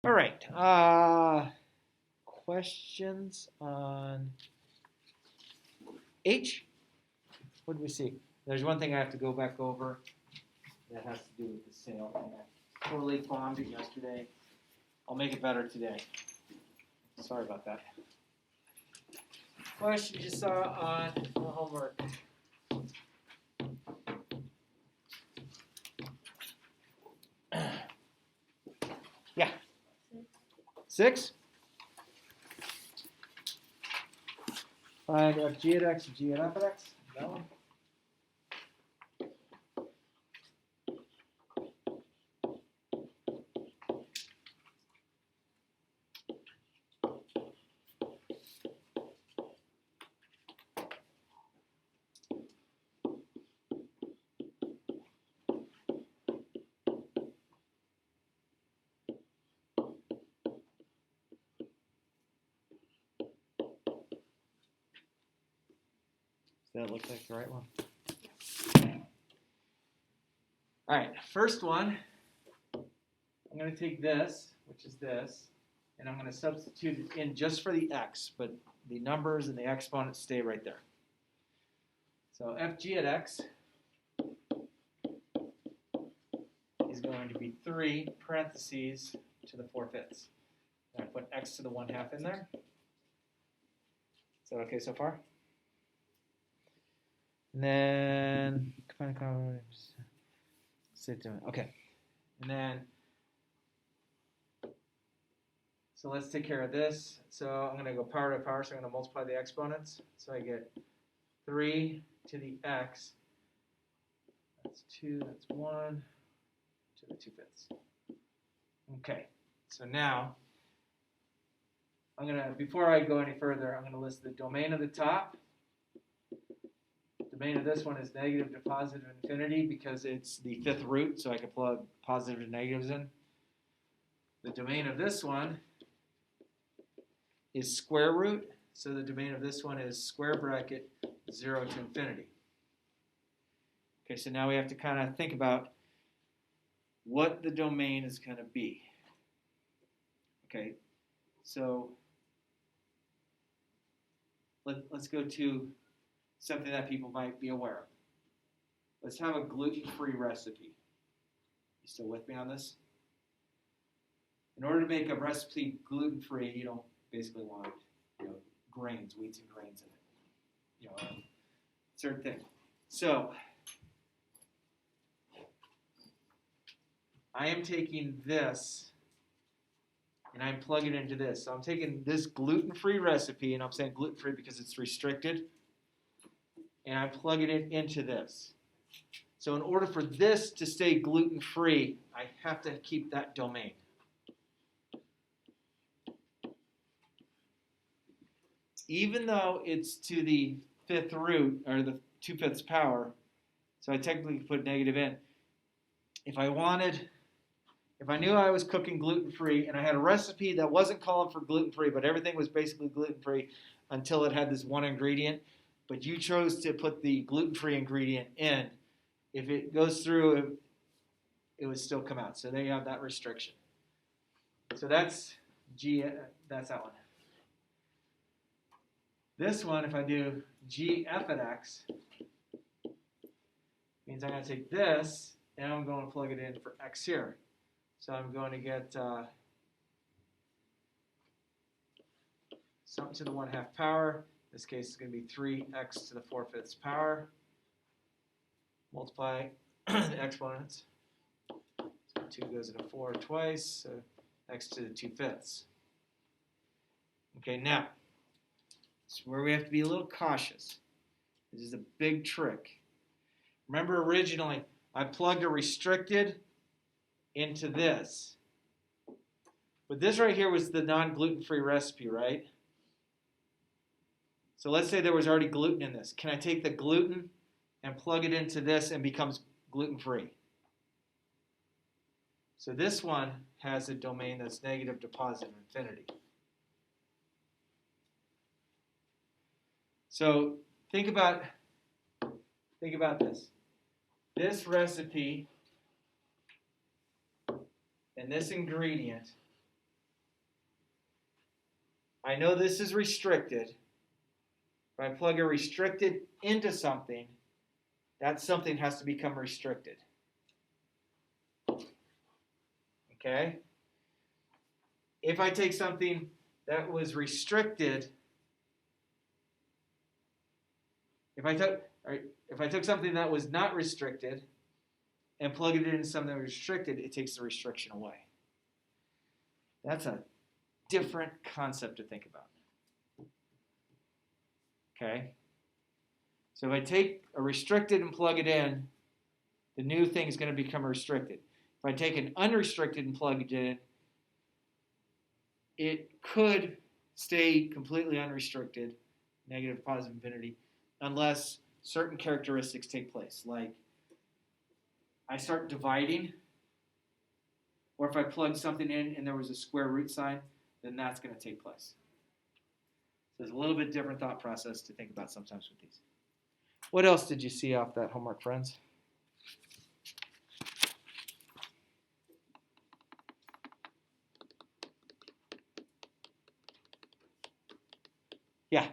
All right. Questions on H? What did we see? There's one thing I have to go back over that has to do with the sale. I totally bombed it yesterday. I'll make it better today. Sorry about that. Question you saw on the homework. Yeah. 6? Find f g at x and g at f at x. That one. Does that look like the right one? All right, first one, I'm going to take this, which is this, and I'm going to substitute it in just for the x, but the numbers and the exponents stay right there. So fg at x is going to be 3 parentheses to the 4/5. And I put x to the 1/2 in there. Is that okay so far? And then, okay. And then, so let's take care of this. So I'm going to go power to power, so I'm going to multiply the exponents. So I get 3 to the x. That's 2, that's 1, to the 2/5. Okay, so now, before I go any further, I'm going to list the domain of the top. The domain of this one is negative to positive infinity because it's the 5th root, so I can plug positives and negatives in. The domain of this one is square root, so the domain of this one is square bracket 0 to infinity. Okay, so now we have to kind of think about what the domain is going to be. Okay, so let's go to something that people might be aware of. Let's have a gluten-free recipe. You still with me on this? In order to make a recipe gluten-free, you don't basically want, grains, wheats and grains in it. Certain thing. So I am taking this and I'm plugging it into this. So I'm taking this gluten-free recipe, and I'm saying gluten-free because it's restricted, and I'm plugging it into this. So in order for this to stay gluten-free, I have to keep that domain. Even though it's to the 5th root, or the 2/5 power, so I technically put negative in. If I knew I was cooking gluten-free, and I had a recipe that wasn't calling for gluten-free, but everything was basically gluten-free until it had this one ingredient, but you chose to put the gluten-free ingredient in, if it goes through, it would still come out. So there you have that restriction. So that's that one. This one, if I do gf at x, means I'm going to take this, and I'm going to plug it in for x here. So I'm going to get something to the 1/2 power. In this case, it's going to be 3x to the 4/5 power. Multiply the exponents. So 2 goes into 4 twice, so x to the 2/5. Okay, now, this is where we have to be a little cautious. This is a big trick. Remember originally, I plugged a restricted into this. But this right here was the non-gluten-free recipe, right? So let's say there was already gluten in this. Can I take the gluten and plug it into this and becomes gluten-free? So this one has a domain that's negative to positive infinity. So think about this. This recipe and this ingredient I know this is restricted. If I plug a restricted into something, that something has to become restricted. Okay? If I take something that was restricted, if I took something that was not restricted and plugged it into something that was restricted, it takes the restriction away. That's a different concept to think about. Okay? So if I take a restricted and plug it in, the new thing is going to become restricted. If I take an unrestricted and plug it in, it could stay completely unrestricted, negative, positive infinity, unless certain characteristics take place. Like I start dividing, or if I plug something in and there was a square root sign, then that's going to take place. So there's a little bit different thought process to think about sometimes with these. What else did you see off that homework, friends? Yeah.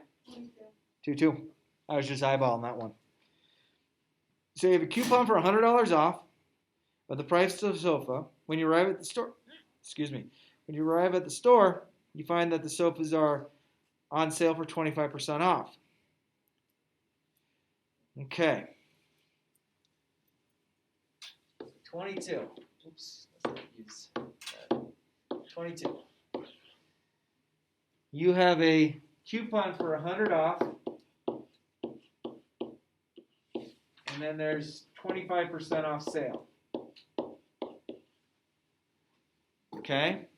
2-2. I was just eyeballing that one. So you have a coupon for $100 off of the price of the sofa. When you arrive at the store, when you arrive at the store, you find that the sofas are on sale for 25% off. Okay. 22. Oops. Let's use 22. You have a coupon for $100 off, and then there's 25% off sale. Okay?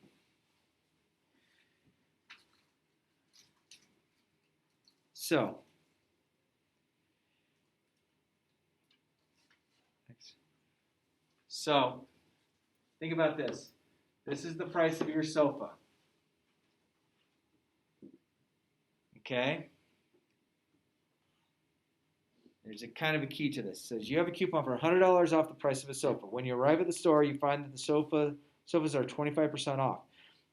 So, think about this. This is the price of your sofa. Okay? There's a kind of a key to this. It says you have a coupon for $100 off the price of a sofa. When you arrive at the store, you find that the sofas are 25% off.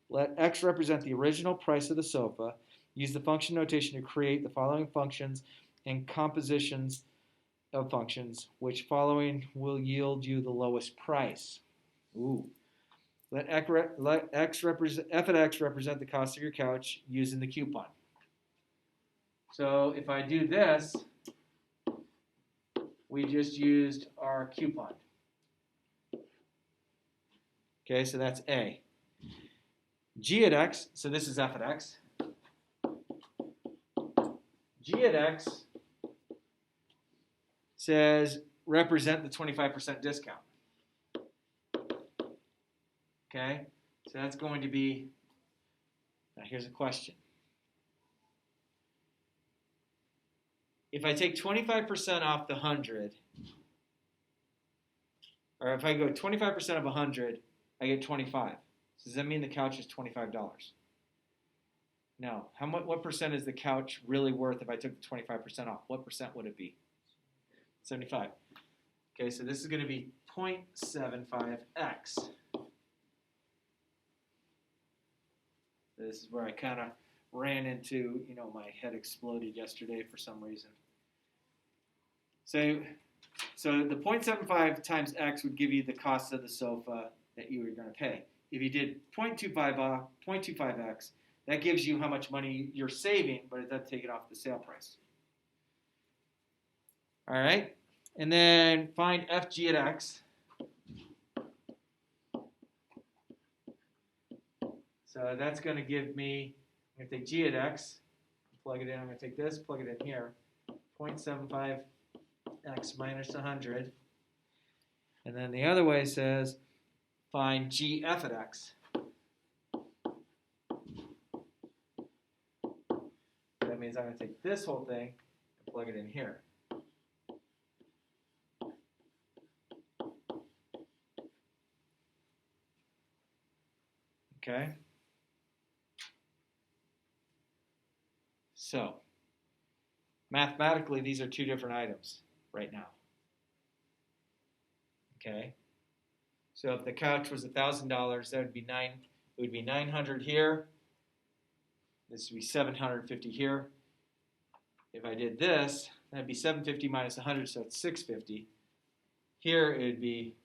Let X represent the original price of the sofa. Use the function notation to create the following functions and compositions of functions, which following will yield you the lowest price. Ooh. Let F at X represent the cost of your couch using the coupon. So if I do this, we just used our coupon. Okay, so that's A. G at X, so this is F at X. G at X says represent the 25% discount. Okay, so that's going to be, now here's a question. If I take 25% off the 100, or if I go 25% of 100, I get 25. So does that mean the couch is $25? No. What percent is the couch really worth if I took the 25% off? What percent would it be? 75. Okay, so this is going to be 0.75x. This is where I kind of ran into, my head exploded yesterday for some reason. So the 0.75 times x would give you the cost of the sofa that you were going to pay. If you did 0.25x, that gives you how much money you're saving, but it doesn't take it off the sale price. All right? And then find FG at X. So that's going to give me, I'm going to take G at X, plug it in. I'm going to take this, plug it in here. 0.75x minus 100. And then the other way says find GF at X. That means I'm going to take this whole thing and plug it in here. Okay? So, mathematically, these are two different items right now. Okay? So if the couch was $1,000, that would be it would be $900 here this would be 750 here. If I did this, that'd be 750 minus 100, so it's 650. Here it would be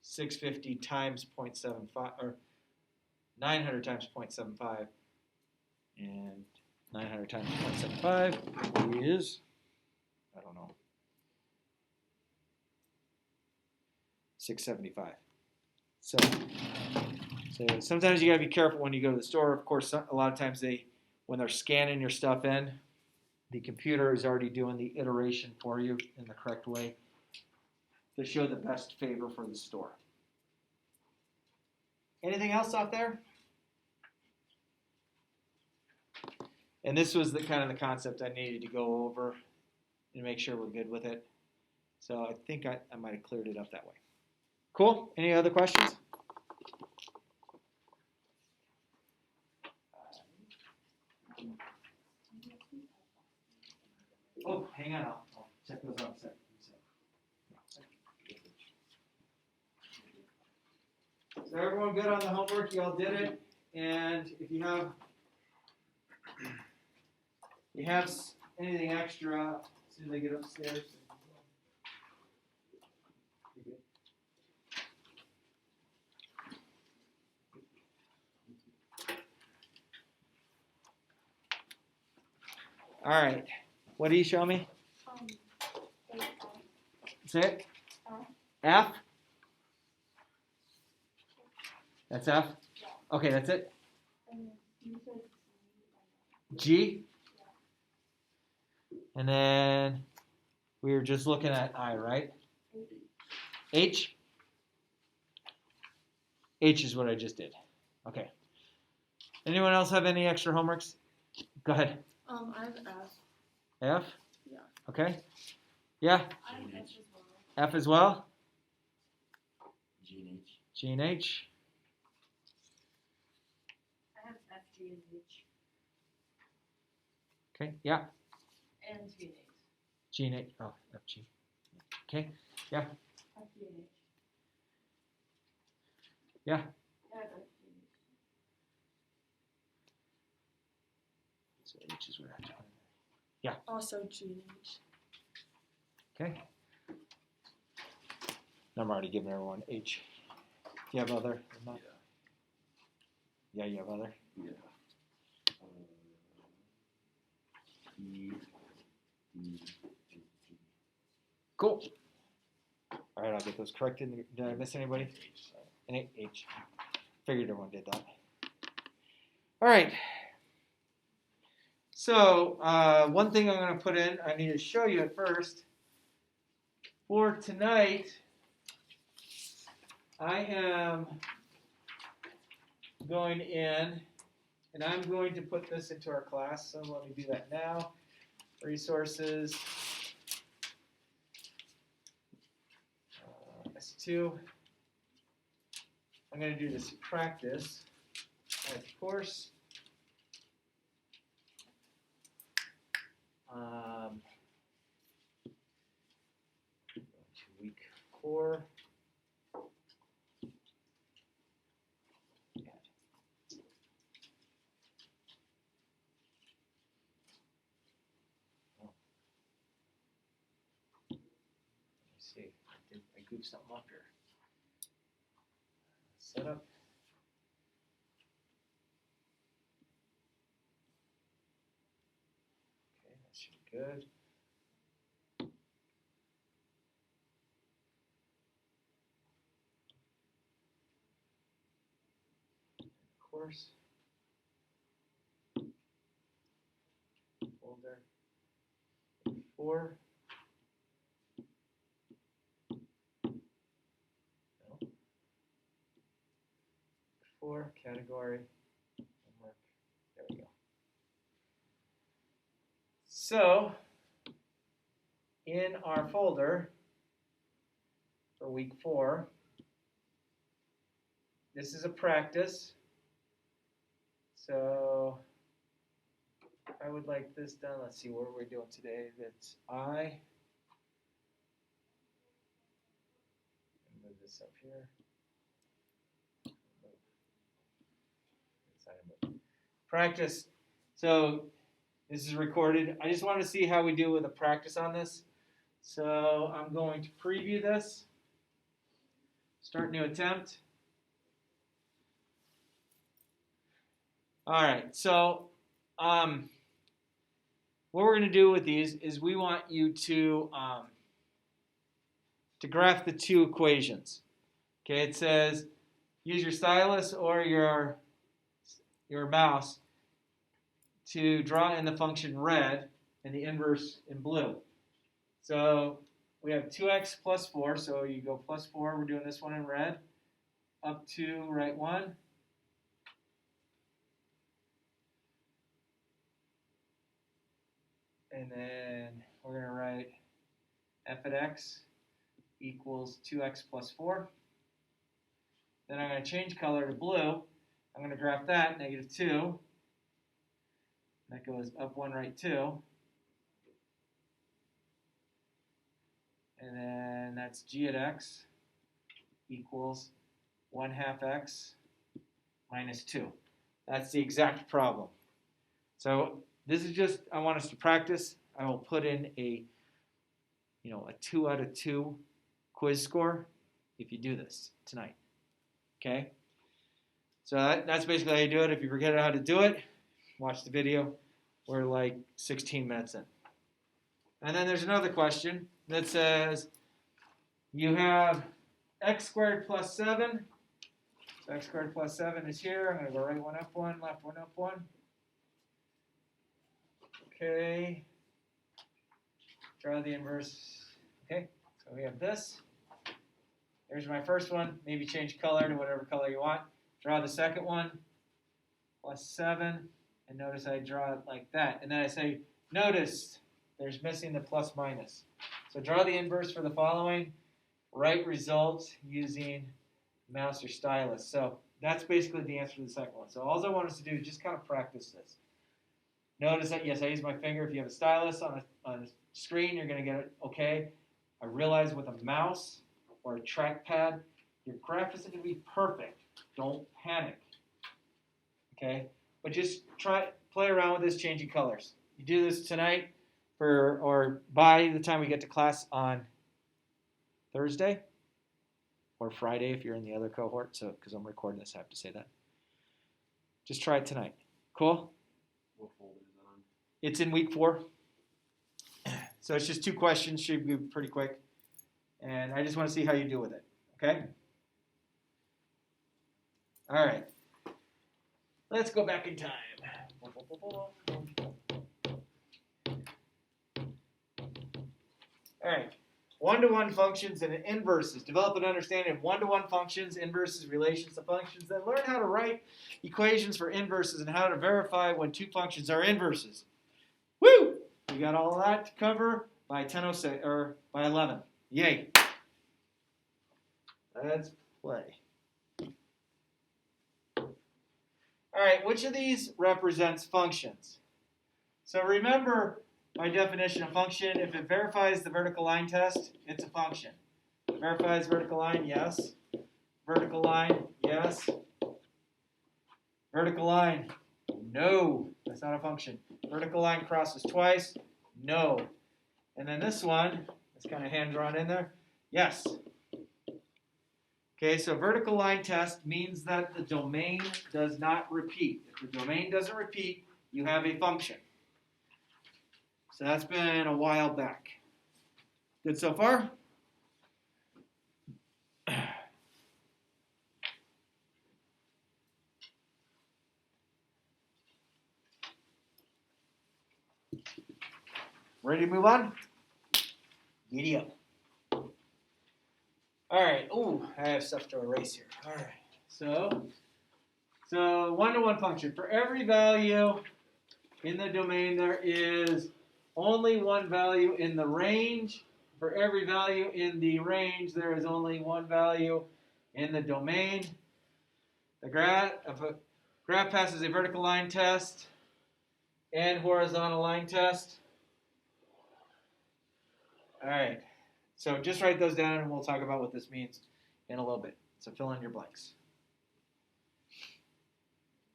650 times 0.75, or 900 times 0.75, and 900 times 0.75 is, I don't know, 675. So sometimes you gotta be careful when you go to the store. Of course, a lot of times when they're scanning your stuff in, the computer is already doing the iteration for you in the correct way to show the best favor for the store. Anything else out there? And this was the kind of the concept I needed to go over and make sure we're good with it. So I think I might have cleared it up that way. Cool? Any other questions? Oh, hang on. I'll check those out in a second. So everyone good on the homework? You all did it. And if you have anything extra, as soon as I get upstairs. All right. What do you show me? Say it. F? That's F? Okay, that's it. G? And then we were just looking at I, right? H? H is what I just did. Okay. Anyone else have any extra homeworks? Go ahead. I have F. F? Yeah. Okay. Yeah? I have F as well. F as well? G and H. G and H? I have F, G, and H. Okay, yeah. And G and H. G and H. Oh, F, G. Okay, yeah. F, G, and H. Yeah. I have F, G, and H. So H is where I have to put it. Yeah. Also G and H. Okay. I'm already giving everyone H. Do you have other? Yeah, you have other? Yeah. E, D, G. Cool. All right, I'll get those corrected. Did I miss anybody? And H. Figured everyone did that. All right. So one thing I'm going to put in, I need to show you at first. For tonight, I am going in, and I'm going to put this into our class. So let me do that now. Resources. S2. I'm going to do this practice. Of course. Week 4. See, I goofed something up here. Setup. Okay, that should be good. Of course. Folder. 4. No. 4 category. Homework. There we go. So, in our folder for week 4, this is a practice. So, I would like this done. Let's see what we're doing today. That's I. Move this up here. Practice So this is recorded. I just want to see how we do with a practice on this. So I'm going to preview this. Start new attempt. All right, so what we're going to do with these is we want you to graph the two equations. Okay, it says use your stylus or your mouse to draw in the function red and the inverse in blue. So we have 2x plus 4, so you go plus 4, we're doing this one in red, up to right 1. And then we're going to write f at x equals 2x plus 4. Then I'm going to change color to blue. I'm going to graph that, negative 2. That goes up 1, right 2. And then that's g at x equals 1/2 x minus 2. That's the exact problem. So this is just, I want us to practice. I will put in a 2 out of 2 quiz score if you do this tonight. Okay? So that's basically how you do it. If you forget how to do it, watch the video. We're like 16 minutes in. And then there's another question that says you have x squared plus 7. So x squared plus 7 is here. I'm going to go right one up 1, left one up 1. Okay. Draw the inverse. Okay, so we have this. There's my first one. Maybe change color to whatever color you want. Draw the second one. Plus 7. And notice I draw it like that. And then I say, notice there's missing the plus minus. So draw the inverse for the following. Write results using mouse or stylus. So that's basically the answer to the second one. So all I want us to do is just kind of practice this. Notice that, yes, I use my finger. If you have a stylus on a screen, you're going to get it okay. I realize with a mouse or a trackpad, your graph isn't going to be perfect. Don't panic. Okay? But just play around with this, changing colors. You do this tonight or by the time we get to class on Thursday or Friday if you're in the other cohort. So, because I'm recording this, I have to say that. Just try it tonight. Cool? What folder is that on? It's in week 4. So it's just 2 questions, should be pretty quick. And I just want to see how you do with it. Okay? All right. Let's go back in time. All right. One-to-one functions and inverses. Develop an understanding of one-to-one functions, inverses, relations to functions. Then learn how to write equations for inverses and how to verify when 2 functions are inverses. Woo! We got all of that to cover by 10:06 or by 11. Yay! Let's play. All right, which of these represents functions? So remember my definition of function. If it verifies the vertical line test, it's a function. Verifies vertical line, yes. Vertical line, yes. Vertical line, no. That's not a function. Vertical line crosses twice, no. And then this one, it's kind of hand-drawn in there, yes. Okay, so vertical line test means that the domain does not repeat. If the domain doesn't repeat, you have a function. So that's been a while back. Good so far? Ready to move on? Giddy up. All right. Ooh, I have stuff to erase here. All right. So one-to-one function. For every value in the domain, there is only one value in the range. For every value in the range, there is only one value in the domain. If a graph passes a vertical line test and horizontal line test. All right. So just write those down and we'll talk about what this means in a little bit. So fill in your blanks.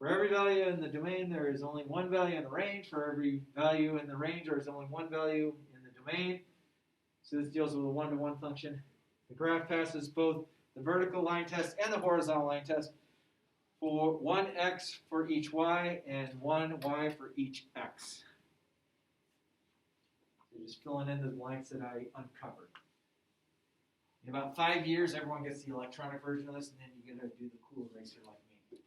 For every value in the domain, there is only one value in the range. For every value in the range, there is only one value in the domain. So this deals with a one-to-one function. The graph passes both the vertical line test and the horizontal line test for 1x for each y and 1y for each x. So just filling in the blanks that I uncovered. In about 5 years, everyone gets the electronic version of this, and then you get to do the cool eraser like me.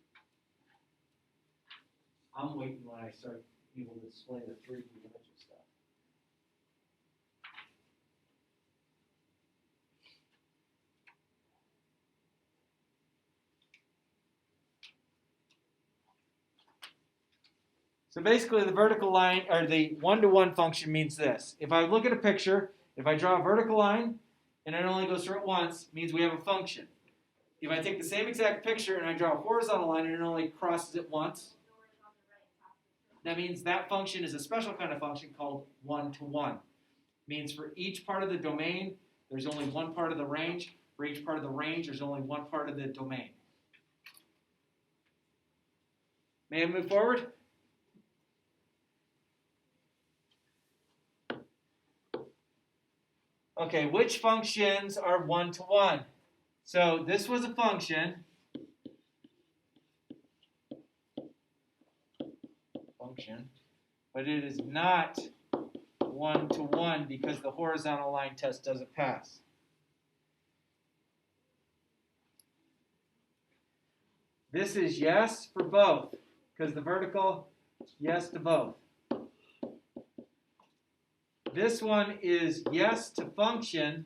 I'm waiting when I start able to display the 3D image and stuff. So basically the vertical line, or the one-to-one function means this. If I look at a picture, if I draw a vertical line, and it only goes through it once, it means we have a function. If I take the same exact picture and I draw a horizontal line and it only crosses it once, that means that function is a special kind of function called one-to-one. Means for each part of the domain, there's only one part of the range. For each part of the range, there's only one part of the domain. May I move forward? Okay, which functions are one-to-one? So this was a function. But it is not one-to-one because the horizontal line test doesn't pass. This is yes for both because the vertical, yes to both. This one is yes to function,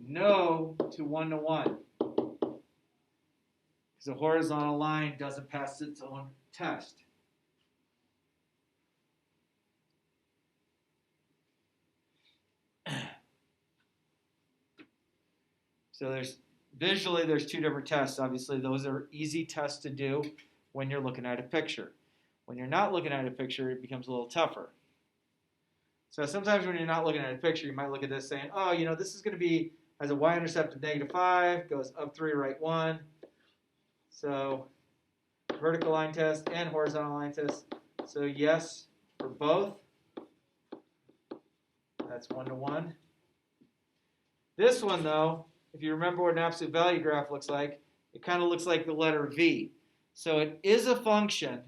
no to one-to-one. Because the horizontal line doesn't pass its own test. So visually there's two different tests. Obviously those are easy tests to do when you're looking at a picture. When you're not looking at a picture, it becomes a little tougher. So sometimes when you're not looking at a picture, you might look at this saying, oh, this is going to be, has a y-intercept of -5, goes up 3, right 1. So vertical line test and horizontal line test. So yes for both. That's one-to-one. This one, though, if you remember what an absolute value graph looks like, it kind of looks like the letter V. So it is a function.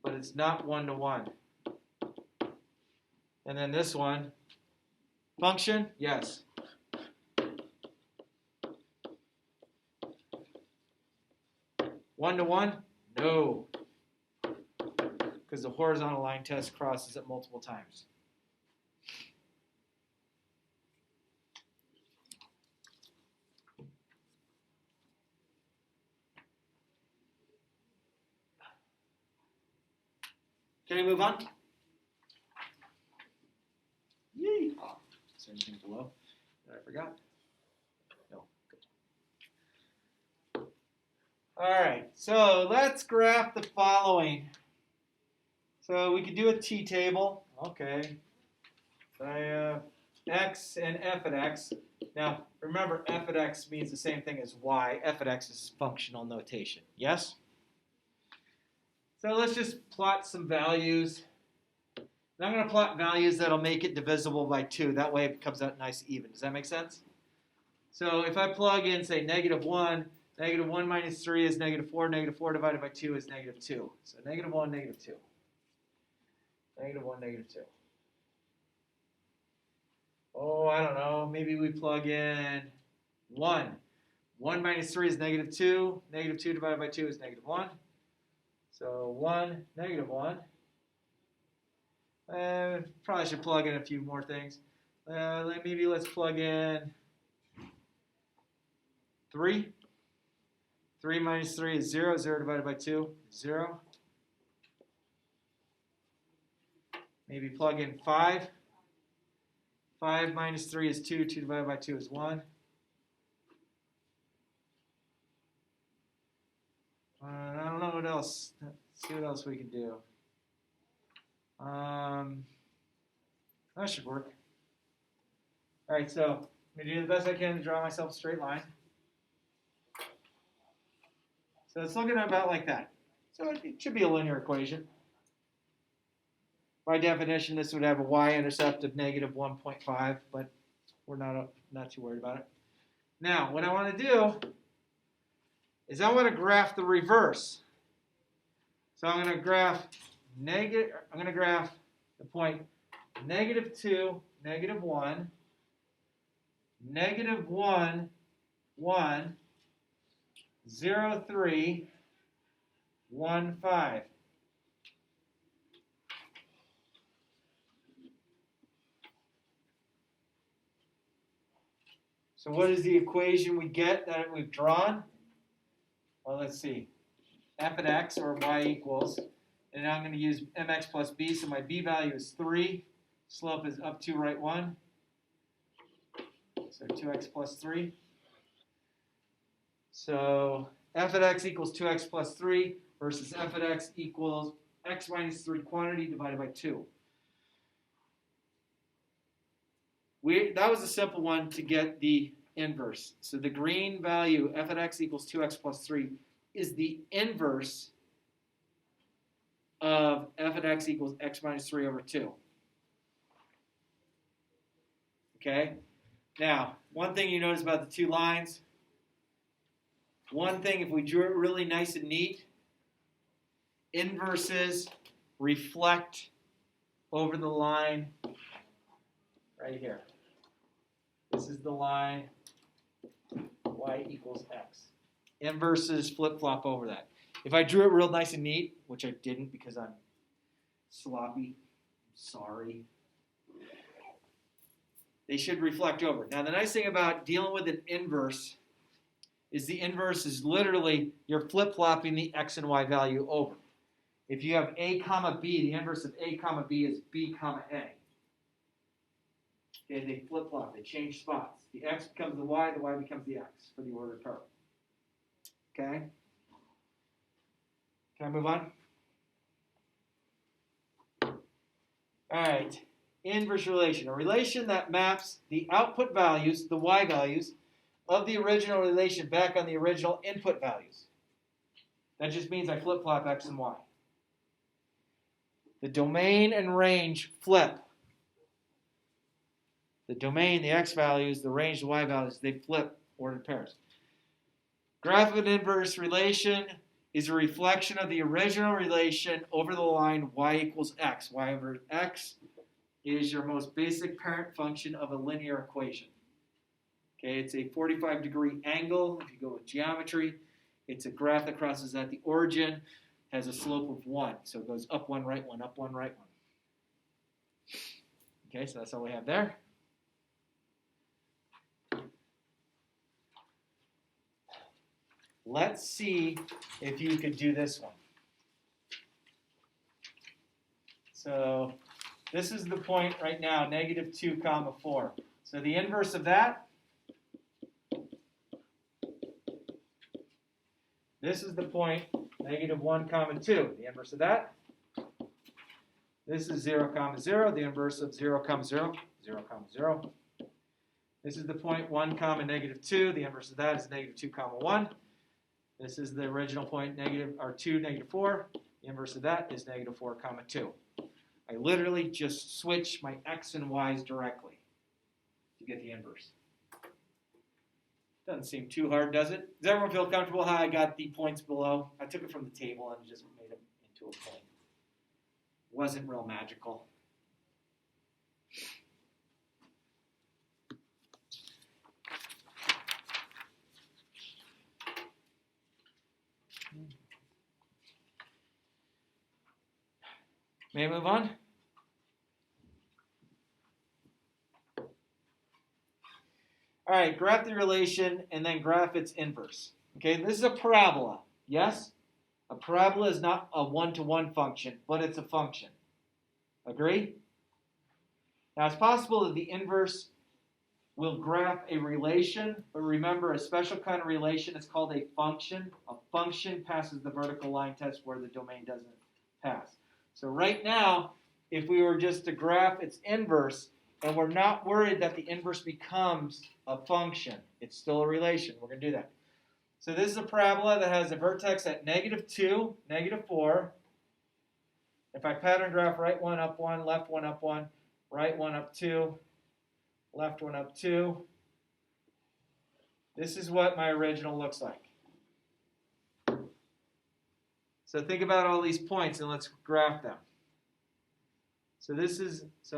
But it's not one-to-one. And then this one, function, yes. One-to-one, no. Because the horizontal line test crosses it multiple times. Can I move on? Yay. Oh, is there anything below that I forgot? No. Good. All right, so let's graph the following. So we could do a t-table. Okay. So I have x and f at x. Now, remember, f at x means the same thing as y. F at x is functional notation. Yes? So let's just plot some values. And I'm going to plot values that'll make it divisible by 2. That way it becomes out nice even. Does that make sense? So if I plug in, say, -1, -1 minus 3 is -4. -4 divided by 2 is -2. So -1, -2. -1, -2. Oh, I don't know. Maybe we plug in 1. 1 minus 3 is -2. -2 divided by 2 is -1. So 1, -1. Probably should plug in a few more things. Maybe let's plug in 3. 3 minus 3 is 0. 0 divided by 2 is 0. Maybe plug in 5. 5 minus 3 is 2. 2 divided by 2 is 1. I don't know what else. Let's see what else we can do. That should work. All right, so I'm going to do the best I can to draw myself a straight line. So it's looking about like that. So it should be a linear equation. By definition, this would have a y-intercept of negative 1.5, but we're not too worried about it. Now, what I want to do is I want to graph the reverse. So I'm going to graph the point -2, -1, -1, 1, 0, 3, 1, 5. So what is the equation we get that we've drawn? Well, let's see. F at x, or y equals, and now I'm going to use mx plus b, so my b value is 3. Slope is up 2, right 1. So 2x plus 3. So f at x equals 2x plus 3 versus f at x equals x minus 3 quantity divided by 2. That was a simple one to get the inverse. So the green value, f at x equals 2x plus 3, is the inverse of f at x equals x minus 3 over 2. Okay? Now, one thing you notice about the two lines, one thing, if we drew it really nice and neat, inverses reflect over the line right here. This is the line y equals x. Inverses flip-flop over that. If I drew it real nice and neat, which I didn't because I'm sloppy, sorry, they should reflect over. Now, the nice thing about dealing with an inverse is the inverse is literally you're flip-flopping the x and y value over. If you have a comma b, the inverse of a comma b is b comma a. Okay, they flip-flop, they change spots. The x becomes the y becomes the x for the ordered curve. Okay? Can I move on? All right. Inverse relation. A relation that maps the output values, the y values, of the original relation back on the original input values. That just means I flip-flop x and y. The domain and range flip. The domain, the x values, the range, the y values, they flip ordered pairs. Graph of an inverse relation is a reflection of the original relation over the line y equals x. Y over x is your most basic parent function of a linear equation. Okay, it's a 45-degree angle. If you go with geometry, it's a graph that crosses at the origin, has a slope of 1. So it goes up 1, right 1, up 1, right 1. Okay, so that's all we have there. Let's see if you could do this one. So this is the point right now, -2, 4. So the inverse of that, this is the point, -1, 2. The inverse of that, this is 0, 0. The inverse of 0, 0, 0, 0. This is the point 1, -2. The inverse of that is -2, 1. This is the original point, 2, 4. The inverse of that is -4, 2. I literally just switch my x and y's directly to get the inverse. Doesn't seem too hard, does it? Does everyone feel comfortable how I got the points below? I took it from the table and just made it into a point. Wasn't real magical. May I move on? All right, graph the relation and then graph its inverse. Okay, this is a parabola, yes? A parabola is not a one-to-one function, but it's a function. Agree? Now, it's possible that the inverse will graph a relation, but remember, a special kind of relation is called a function. A function passes the vertical line test where the domain doesn't pass. So right now, if we were just to graph its inverse, And we're not worried that the inverse becomes a function. It's still a relation. We're going to do that. So this is a parabola that has a vertex at -2, -4. If I pattern graph right one up one, left one up one, right one up two, left one up two, this is what my original looks like. So think about all these points and let's graph them. So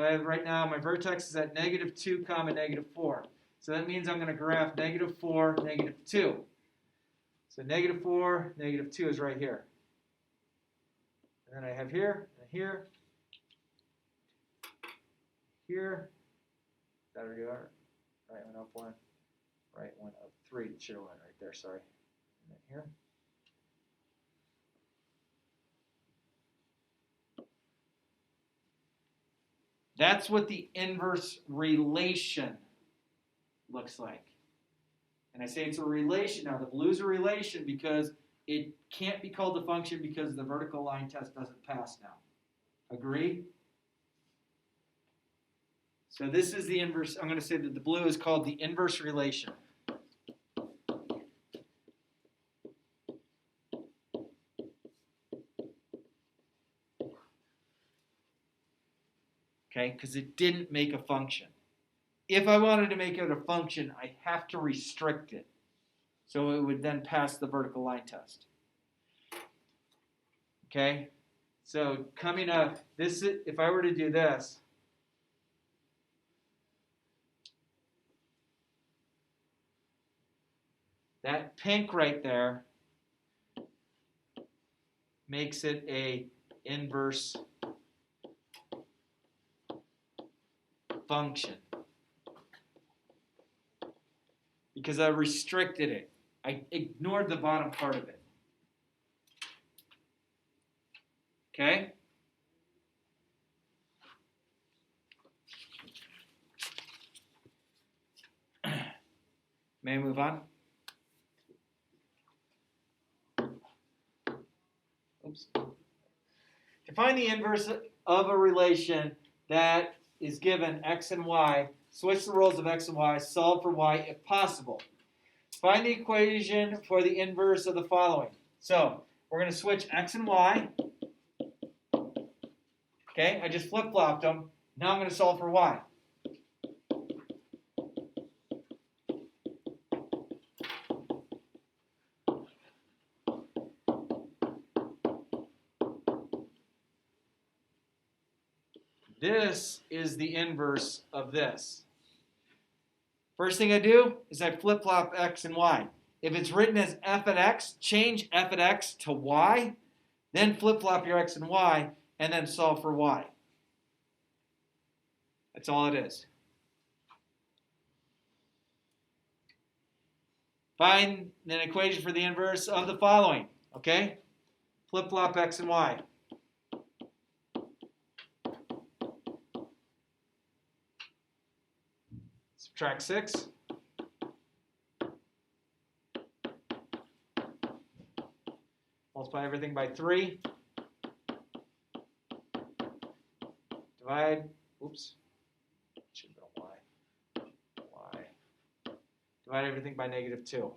I have right now my vertex is at -2, -4. So that means I'm going to graph -4, -2. So -4, -2 is right here. And then I have here, and here, here. That'll do it. Right one up one, right one up three. It should have went right there, sorry. And then here. That's what the inverse relation looks like. And I say it's a relation. Now, the blue's a relation because it can't be called a function because the vertical line test doesn't pass now. Agree? So this is the inverse. I'm going to say that the blue is called the inverse relation. Okay, because it didn't make a function. If I wanted to make it a function, I have to restrict it. So it would then pass the vertical line test. Okay, so coming up, if I were to do this, that pink right there makes it a inverse function because I restricted it. I ignored the bottom part of it. Okay? May I move on? Oops. To find the inverse of a relation that is given x and y, switch the roles of x and y, solve for y if possible. Find the equation for the inverse of the following. So we're going to switch x and y. Okay, I just flip-flopped them. Now I'm going to solve for y. This is the inverse of this. First thing I do is I flip-flop x and y. If it's written as f at x, change f at x to y, then flip-flop your x and y, and then solve for y. That's all it is. Find an equation for the inverse of the following. Okay? Flip-flop x and y. Subtract 6. Multiply everything by 3. Divide. Oops. Should go y. Y. Divide everything by -2.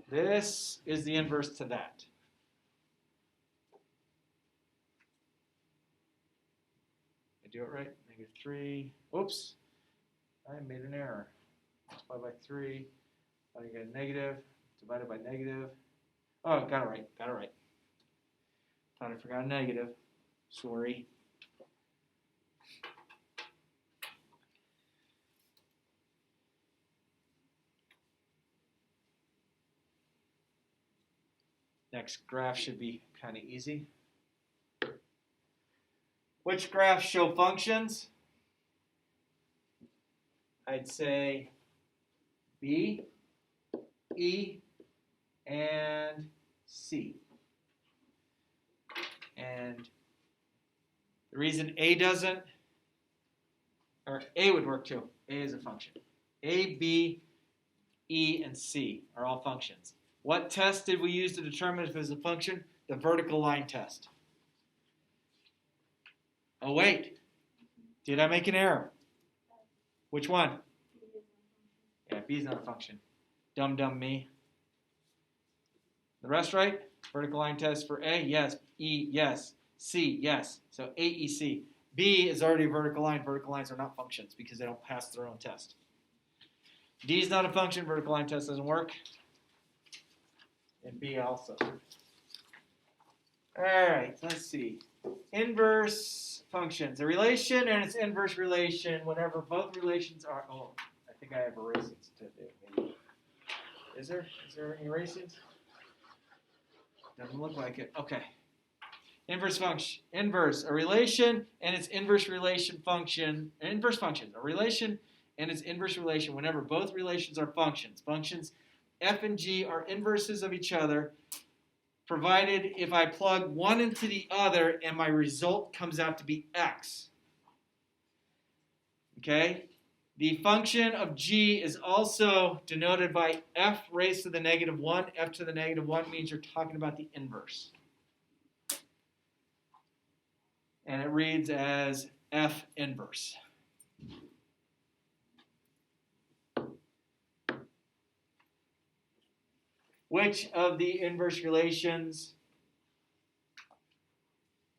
This is the inverse to that. I do it right. -3. Oops. I made an error. Multiply by 3. I get a negative. Divided by negative. Oh, got it right. Got it right. Thought I forgot a negative. Sorry. Next graph should be kind of easy. Which graphs show functions? I'd say B, E, and C. And the reason A doesn't, or A would work too. A is a function. A, B, E, and C are all functions. What test did we use to determine if it was a function? The vertical line test. Oh, wait. Did I make an error? Which one? Yeah, B is not a function. Dumb me. The rest right? Vertical line test for A, yes. E, yes. C, yes. So A, E, C. B is already a vertical line. Vertical lines are not functions because they don't pass their own test. D is not a function. Vertical line test doesn't work. And B also. All right, let's see. Inverse functions. A relation and its inverse relation whenever both relations are... Oh, I think I have erasings to do. Maybe. Is there any erasings? Doesn't look like it. Okay. Inverse function. Inverse. A relation and its inverse relation function. Inverse function. A relation and its inverse relation whenever both relations are functions. Functions f and g are inverses of each other, provided if I plug one into the other and my result comes out to be x. Okay? The function of g is also denoted by f raised to the negative 1. F to the negative 1 means you're talking about the inverse. And it reads as f inverse. Which of the inverse relations,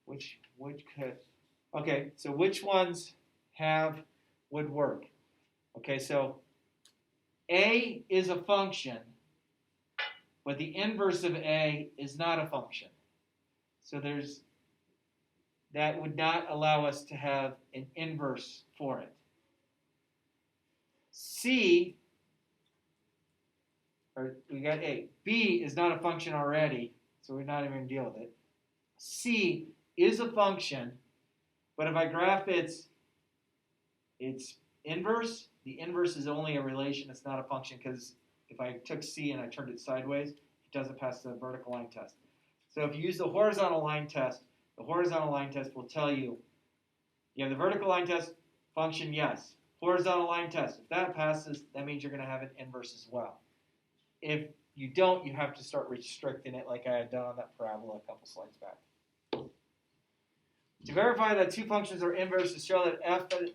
which could, okay, so which ones would work? Okay, so A is a function, but the inverse of A is not a function. So that would not allow us to have an inverse for it. C, or we got A. B is not a function already, so we're not even going to deal with it. C is a function, but if I graph its inverse, the inverse is only a relation, it's not a function, because if I took C and I turned it sideways, it doesn't pass the vertical line test. So if you use the horizontal line test will tell you have the vertical line test function, yes. Horizontal line test, if that passes, that means you're going to have an inverse as well. If you don't, you have to start restricting it like I had done on that parabola a couple slides back. To verify that two functions are inverses, show that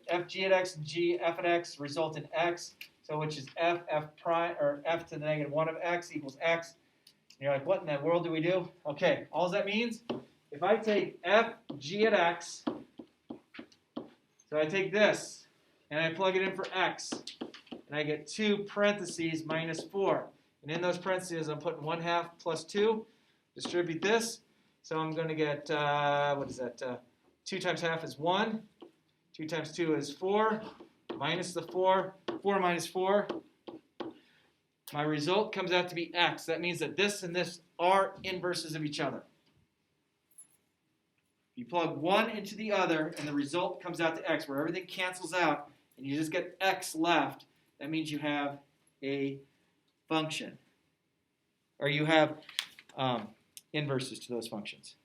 f g at x and g f at x result in x, so which is f prime, or f to the negative 1 of x equals x. And you're like, what in the world do we do? Okay, all that means, if I take f g at x, so I take this, and I plug it in for x, and I get 2 parentheses minus 4. And in those parentheses, I'm putting 1/2 plus 2. Distribute this. So I'm going to get, 2 times half is 1. 2 times 2 is 4. Minus the 4. 4 minus 4. My result comes out to be x. That means that this and this are inverses of each other. You plug one into the other, and the result comes out to x, where everything cancels out, and you just get x left. That means you have a function, or you have inverses to those functions.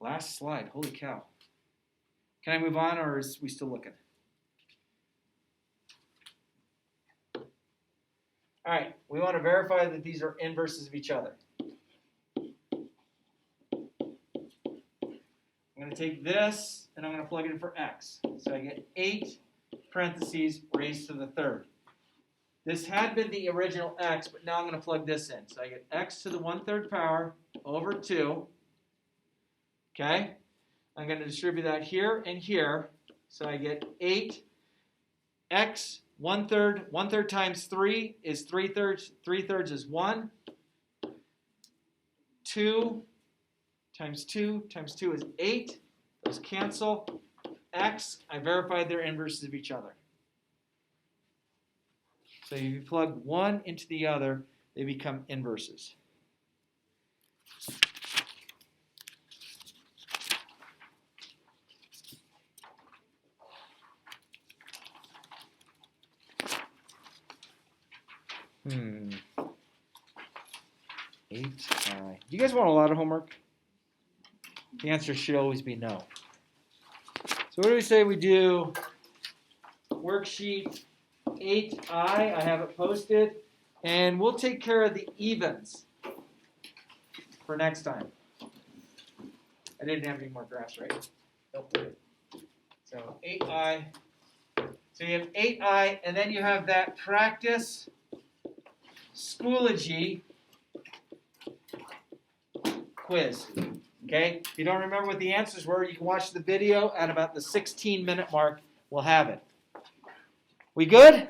Last slide. Holy cow. Can I move on, or is we still looking? All right. We want to verify that these are inverses of each other. I'm going to take this, and I'm going to plug it in for x. So I get 8 parentheses raised to the third. This had been the original x, but now I'm going to plug this in. So I get x to the 1/3 power over 2. Okay? I'm going to distribute that here and here. So I get 8 x 1/3. 1/3 times 3 is 3/3. 3/3 is 1. 2 times 2 times 2 is 8. Those cancel. X, I verified they're inverses of each other. So if you plug one into the other, they become inverses. Do you guys want a lot of homework? The answer should always be no. So what do we say we do? Worksheet 8I, I have it posted, and we'll take care of the evens. for next time. I didn't have any more graphs, right? Nope. So 8i. So you have 8i, and then you have that practice Schoology quiz. Okay? If you don't remember what the answers were, you can watch the video at about the 16-minute mark. We'll have it. We good?